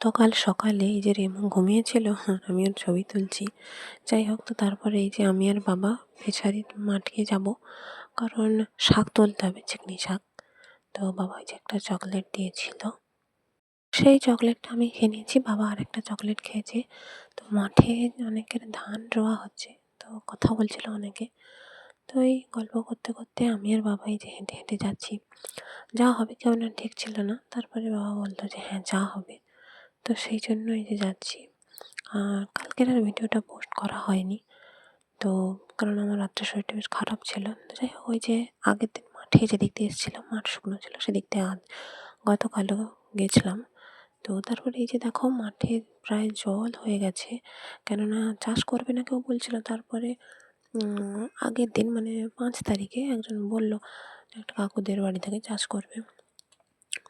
গতকাল সকালে এই যে রেমু ঘুমিয়েছিল আর আমি ওর ছবি তুলছি। যাই হোক, তো তারপরে এই যে আমি আর বাবা ফিশারির মাঠে যাব, কারণ শাক তুলতে হবে, চিকনি শাক। তো বাবা ওই যে একটা চকলেট দিয়েছিল, সেই চকলেটটা আমি খেয়ে নিয়েছি, বাবা আরেকটা চকলেট খেয়েছে। তো মাঠে অনেকের ধান রোয়া হচ্ছে, তো কথা বলছিল অনেকে। তো এই গল্প করতে করতে আমি আর বাবা এই যে হেঁটে হেঁটে যাচ্ছি। যা হবে কেউ না ঠিক ছিল না, তারপরে বাবা বলতো যে হ্যাঁ যা হবে। তো সেই জন্য এই যে যাচ্ছি। আর কালকের আর ভিডিওটা পোস্ট করা হয়নি, তো কারণ আমার রাত্রে শরীরটা বেশ খারাপ ছিল। তো যাই হোক, ওই যে আগের দিন মাঠে যেদিক দিয়ে এসেছিলাম, মাঠ শুকনো ছিল, সেদিক দিয়ে গতকালও গেছিলাম। তো তারপরে এই যে দেখো মাঠে প্রায় জল হয়ে গেছে, কেননা চাষ করবে না কেউ বলছিল। তারপরে আগের দিন মানে 5 তারিখে একজন বলল একটা কাকুদের বাড়ি থেকে চাষ করবে।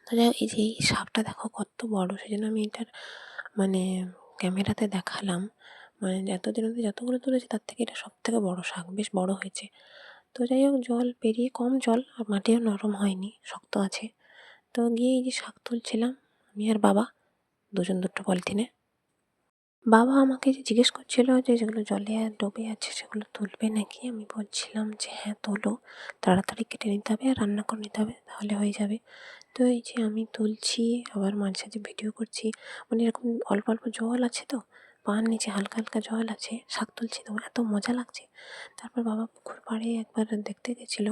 তো যাই হোক, এই যে এই শাকটা দেখো কত বড়, সেই জন্য আমি এটার মানে ক্যামেরাতে দেখালাম। মানে এতদিন অবধি যতগুলো তুলেছি তার থেকে এটা সব থেকে বড় শাক, বেশ বড় হয়েছে। তো যাই হোক, জল পেরিয়ে কম জল, আর মাটিও নরম হয়নি, শক্ত আছে। তো গিয়ে এই যে শাক তুলছিলাম আমি আর বাবা, দুজন দুটো পলিথিনে। বাবা আমাকে যে জিজ্ঞেস করছিল যে যেগুলো জলে ডুবে আছে সেগুলো তুলবে নাকি, আমি বলছিলাম যে হ্যাঁ তোলো, তাড়াতাড়ি কেটে নিতে হবে আর রান্না করে নিতে হবে, তাহলে হয়ে যাবে। তো এই যে আমি তুলছি, আবার মাঝে সাঝে ভিডিও করছি। মানে এরকম অল্প অল্প জল আছে, তো পার নিচে হালকা হালকা জল আছে, শাক তুলছি তো এত মজা লাগছে। তারপর বাবা পুকুর পাড়ে একবার দেখতে গেছিলো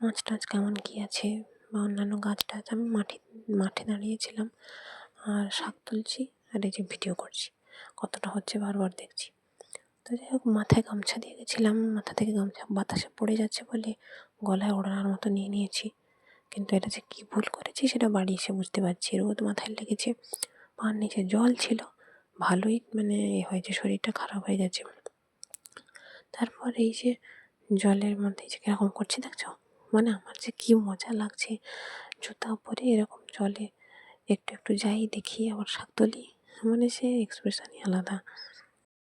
মাছ টাছ কেমন কী আছে বা অন্যান্য গাছ টাছ। আমি মাঠে মাঠে দাঁড়িয়েছিলাম আর শাক তুলছি আর এই যে ভিডিও করছি, কতটা হচ্ছে বারবার দেখছি। তো যাই হোক, মাথায় গামছা দিয়ে গেছিলাম, মাথা থেকে গামছা বাতাসে পড়ে যাচ্ছে বলে গলায় ওড়ানোর মতো নিয়ে নিয়েছি। কিন্তু এটা যে কী ভুল করেছি সেটা বাড়ি এসে বুঝতে পারছি। রোদ মাথায় লেগেছে, পার নিচে জল ছিল, ভালোই মানে হয়েছে, শরীরটা খারাপ হয়ে গেছে। তারপর এই যে জলের মধ্যে যে কীরকম করছি দেখছো, মানে আমার যে কী মজা লাগছে। জুতা পরে এরকম জলে একটু একটু যাই, দেখি আবার শাক তুলি, মানে সে এক্সপ্রেশনই আলাদা।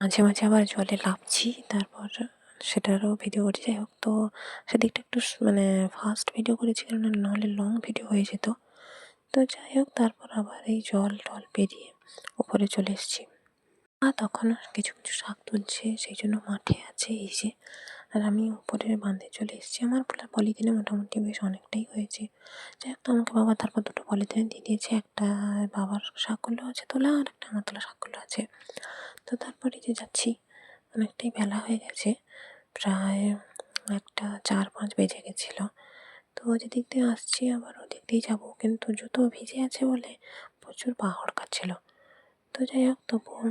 মাঝে মাঝে আবার জলে লাফছি, তারপর সেটারও ভিডিও করছি। যাই হোক, তো সেদিকটা একটু মানে ফাস্ট ভিডিও করেছি, কারণ নাহলে লং ভিডিও হয়ে যেত। তো যাই হোক, তারপর আবার এই জল টল পেরিয়ে উপরে চলে এসেছি। আর তখনও কিছু কিছু শাক তুলছে, সেই জন্য মাঠে আছে এই যে। আর আমি উপরের বাঁধে চলে এসেছি, আমার পলিথিনে মোটামুটি বেশ অনেকটাই হয়েছে। যাই হোক, তো আমাকে বাবা তারপর দুটো পলিথিনে দিয়ে দিয়েছে, একটা বাবার শাকগুলো আছে তোলা আর একটা আমার তোলা শাকগুলো আছে। তো তারপরে যে যাচ্ছি, অনেকটাই বেলা হয়ে গেছে, প্রায় একটা 4-5 বেজে গেছিলো। তো যেদিক দিয়ে আসছি আবার ওদিক দিয়ে যাবো, কিন্তু জুতো ভিজে আছে বলে প্রচুর পা হড়কাচ্ছিল। তো যাই হোক, তবুও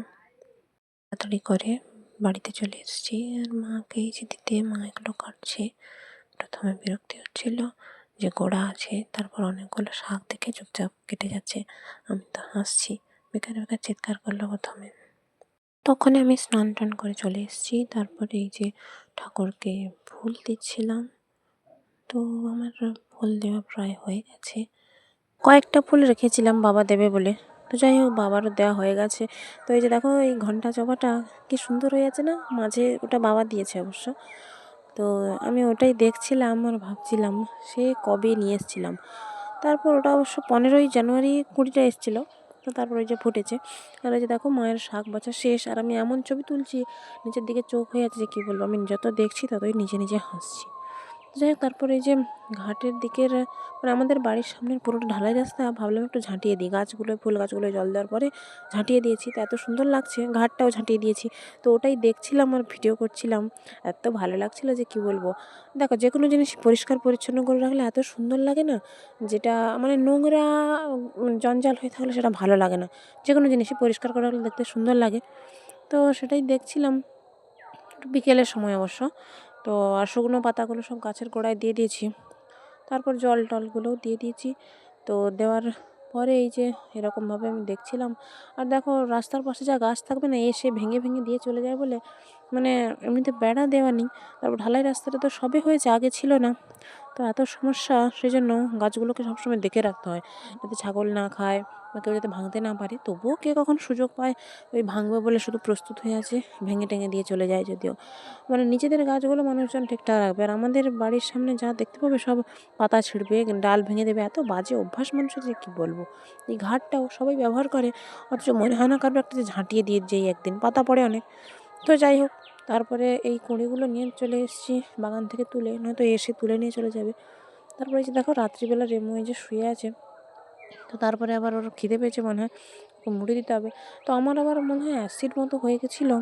তাড়াতাড়ি করে বাড়িতে চলে এসেছি। আর মাকে এই যে দিতে, মা এগুলো কাটছে। প্রথমে বিরক্তি হচ্ছিল যে গোড়া আছে, তারপর অনেকগুলো শাক দেখে চুপচাপ কেটে যাচ্ছে। আমি তো হাসছি, বেকার বেকার চিৎকার করলো প্রথমে। তখন আমি স্নান টান করে চলে এসেছি। তারপরে এই যে ঠাকুরকে ফুল দিচ্ছিলাম, তো আমার ফুল দেওয়া প্রায় হয়ে গেছে। কয়েকটা ফুল রেখেছিলাম বাবা দেবে বলে, তো যাই হোক বাবারও দেওয়া হয়ে গেছে। তো এই যে দেখো, এই ঘন্টা জবাটা কি সুন্দর হয়ে আছে না, মাঝে ওটা বাবা দিয়েছে অবশ্য। তো আমি ওটাই দেখছিলাম আর ভাবছিলাম সে কবে নিয়ে এসেছিলাম। তারপর ওটা অবশ্য 15ই জানুয়ারি কুড়িটা এসেছিলো। তো তারপর ওই যে ফুটেছে। আর ওই যে দেখো মায়ের শাক বাছা শেষ, আর আমি এমন ছবি তুলছি, নিচের দিকে চোখ হয়ে আছে যে কী বলবো। আমি যত দেখছি ততই নিজে নিজে হাসছি। যাই হোক, তারপরে এই যে ঘাটের দিকের মানে আমাদের বাড়ির সামনের পুরোটা ঢালাই রাস্তা, ভাবলাম একটু ঝাঁটিয়ে দিই গাছগুলোয়, ফুল গাছগুলোয় জল দেওয়ার পরে ঝাঁটিয়ে দিয়েছি, তো এত সুন্দর লাগছে, ঘাটটাও ঝাঁটিয়ে দিয়েছি। তো ওটাই দেখছিলাম আর ভিডিও করছিলাম, এত ভালো লাগছিলো যে কী বলবো। দেখো, যে কোনো জিনিস পরিষ্কার পরিচ্ছন্ন করে রাখলে এত সুন্দর লাগে না, যেটা মানে নোংরা জঞ্জাল হয়ে থাকলে সেটা ভালো লাগে না। যে কোনো জিনিসই পরিষ্কার করে রাখলে দেখতে সুন্দর লাগে। তো সেটাই দেখছিলাম, একটু বিকেলের সময় অবশ্য। তো আর শুকনো পাতাগুলো সব গাছের গোড়ায় দিয়ে দিয়েছি, তারপর জল টলগুলোও দিয়ে দিয়েছি। তো দেওয়ার পরে এই যে এরকমভাবে আমি দেখছিলাম। আর দেখো, রাস্তার পাশে যা গাছ থাকবে না, এসে ভেঙে ভেঙে দিয়ে চলে যায় বলে মানে এমনিতে বেড়া দেওয়া নেই। তারপর ঢালাই রাস্তাটা তো সবে হয়েছে, আগে ছিল না। তো এত সমস্যা, সেই জন্য গাছগুলোকে সবসময় দেখে রাখতে হয় যাতে ছাগল না খায় বা কেউ যাতে ভাঙতে না পারে। তবুও কে কখন সুযোগ পায় ওই ভাঙবে বলে শুধু প্রস্তুত হয়ে আছে, ভেঙে টেঙে দিয়ে চলে যায়। যদিও মানে নিজেদের গাছগুলো মানুষজন ঠিকঠাক রাখবে, আর আমাদের বাড়ির সামনে যা দেখতে পাবে সব পাতা ছিঁড়বে, ডাল ভেঙে দেবে। এত বাজে অভ্যাস মানুষের যে কী বলবো। এই ঘাটটাও সবাই ব্যবহার করে, অথচ মনে হয় না কারো একটা যে ঝাঁটিয়ে দিয়ে যেই একদিন পাতা পড়ে অনেক। তো যাই হোক, তারপরে এই কুঁড়িগুলো নিয়ে চলে এসেছি বাগান থেকে তুলে, নয়তো এসে তুলে নিয়ে চলে যাবে। তারপরে এই যে দেখো রাত্রিবেলা রেমু এই যে শুয়ে আছে, তো তারপরে আবার ওর খিদে পেয়েছে মনে হয়, ওকে মুড়ি দিতে হবে। তো আমার আবার মনে হয় অ্যাসিড মতো হয়ে গেছিলো,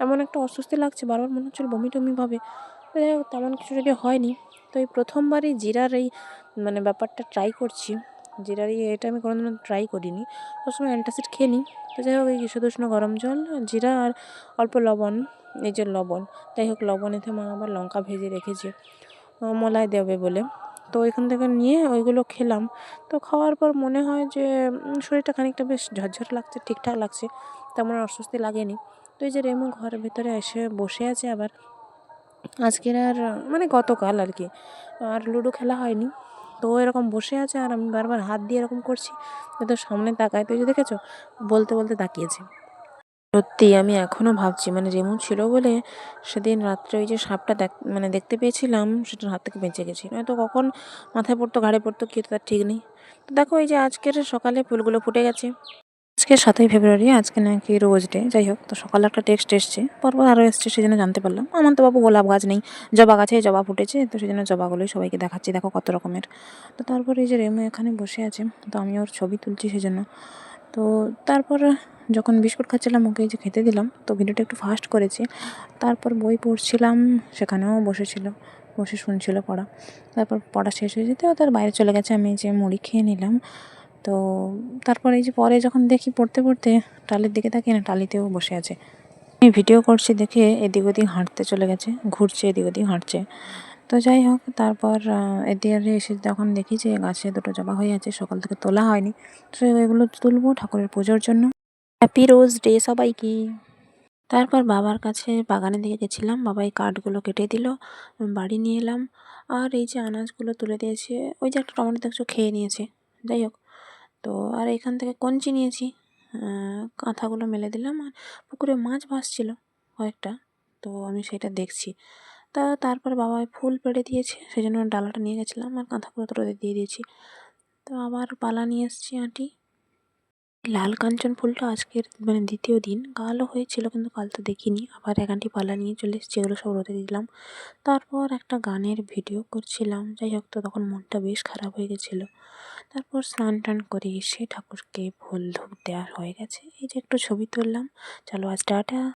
এমন একটা অস্বস্তি লাগছে, বারবার মনে হচ্ছিলো বমি টমি ভাবে। তো যাই হোক, তেমন কিছু যদি হয়নি। তো এই প্রথমবারই জিরার এই মানে ব্যাপারটা ট্রাই করছি। জিরার এটা আমি কোনোদিনও ট্রাই করিনি, সবসময় অ্যান্টাসিড খেয়ে নিই। তো যাই হোক, এই ঈষদ উষ্ণ গরম জল, জিরা আর অল্প লবণ, এই যে লবণ, যাই হোক লবণেতে মা আবার লঙ্কা ভেজে রেখেছে মলায় দেবে বলে। তো এখান থেকে নিয়ে ওইগুলো খেলাম। তো খাওয়ার পর মনে হয় যে শরীরটা খানিকটা বেশ ঝরঝরে লাগছে, ঠিকঠাক লাগছে, তেমন অস্বস্তি লাগেনি। তো এই যে রেমু ঘরের ভিতরে এসে বসে আছে আবার। আজকের আর মানে গতকাল আর কি আর লুডো খেলা হয়নি। তো ও এরকম বসে আছে আর আমি বারবার হাত দিয়ে এরকম করছি যাতে সামনে তাকায়। তো এই যে দেখেছো, বলতে বলতে তাকিয়েছে। সত্যি আমি এখনও ভাবছি, মানে রেমু ছিল বলে সেদিন রাত্রে ওই যে সাপটা মানে দেখতে পেয়েছিলাম, সেটার হাত থেকে বেঁচে গেছি, নয়তো কখন মাথায় পড়তো, ঘাড়ে পড়তো, কি তার ঠিক নেই। তো দেখো এই যে আজকের সকালে ফুলগুলো ফুটে গেছে। আজকে 7ই ফেব্রুয়ারি, আজকে নাকি রোজ ডে। যাই হোক, তো সকালে একটা টেক্সট এসছে, পরপর আরও এসছে, সেই জন্য জানতে পারলাম। আমার তো বাবু গোলাপ গাছ নেই, জবা গাছে জবা ফুটেছে, তো সেই জন্য জবাগুলোই সবাইকে দেখাচ্ছি, দেখো কত রকমের। তো তারপরে এই যে রেমু এখানে বসে আছে, তো আমি ওর ছবি তুলছি সেই জন্য। তো তারপর যখন বিস্কুট খাচ্ছিলাম ওকে এই যে খেতে দিলাম, তো ভিডিওটা একটু ফাস্ট করেছি। তারপর বই পড়ছিলাম, সেখানেও বসেছিল, বসে শুনছিল পড়া। তারপর পড়া শেষ হয়ে যেতে ও তার বাইরে চলে গেছে, আমি এই যে মুড়ি খেয়ে নিলাম। তো তারপর এই যে পরে যখন দেখি পড়তে পড়তে টালির দিকে তাকিয়ে না, টালিতেও বসে আছে। আমি ভিডিও করছি দেখে এদিক ওদিক হাঁটতে চলে গেছে, ঘুরছে এদিক ওদিক হাঁটছে। তো যাই হোক, তারপর এদিকে এসে যখন দেখি যে গাছে দুটো জবা হয়ে আছে, সকাল থেকে তোলা হয়নি, তো এগুলো তুলবো ঠাকুরের পুজোর জন্য। হ্যাপি রোজ ডে সবাইকে। তারপর বাবার কাছে বাগানের দিকে গেছিলাম, বাবা এই কাঠগুলো কেটে দিল, বাড়ি নিয়ে এলাম। আর এই যে আনাজগুলো তুলে দিয়েছে, ওই যে একটা টমেটো দেখছো খেয়ে নিয়েছে। যাই হোক, তো আর এখান থেকে কঞ্চি নিয়েছি, কাঁথাগুলো মেলে দিলাম। আর পুকুরে মাছ ভাসছিল কয়েকটা, তো আমি সেটা দেখছি। তারপরে বাবা ফুল পেড়ে দিয়েছে, সেই জন্য ডালাটা নিয়ে গেছিলাম আর কাঁথাগুলো তো রোদে দিয়ে দিয়েছি। তো আবার পালা নিয়ে এসেছি আঁটি। লাল কাঞ্চন ফুলটা আজকের মানে দ্বিতীয় দিন, কালও হয়েছিল কিন্তু কাল তো দেখিনি। আবার এক আঁটি পালা নিয়ে চলে এসেছি, এগুলো সব রোদে দিলাম। তারপর একটা গানের ভিডিও করছিলাম। যাই হোক, তো তখন মনটা বেশ খারাপ হয়ে গেছিলো। তারপর স্নান টান করে এসে ঠাকুরকে ফুল ধূপ দেওয়া হয়ে গেছে, এই যে একটু ছবি তুললাম। চলো আজ টাটা।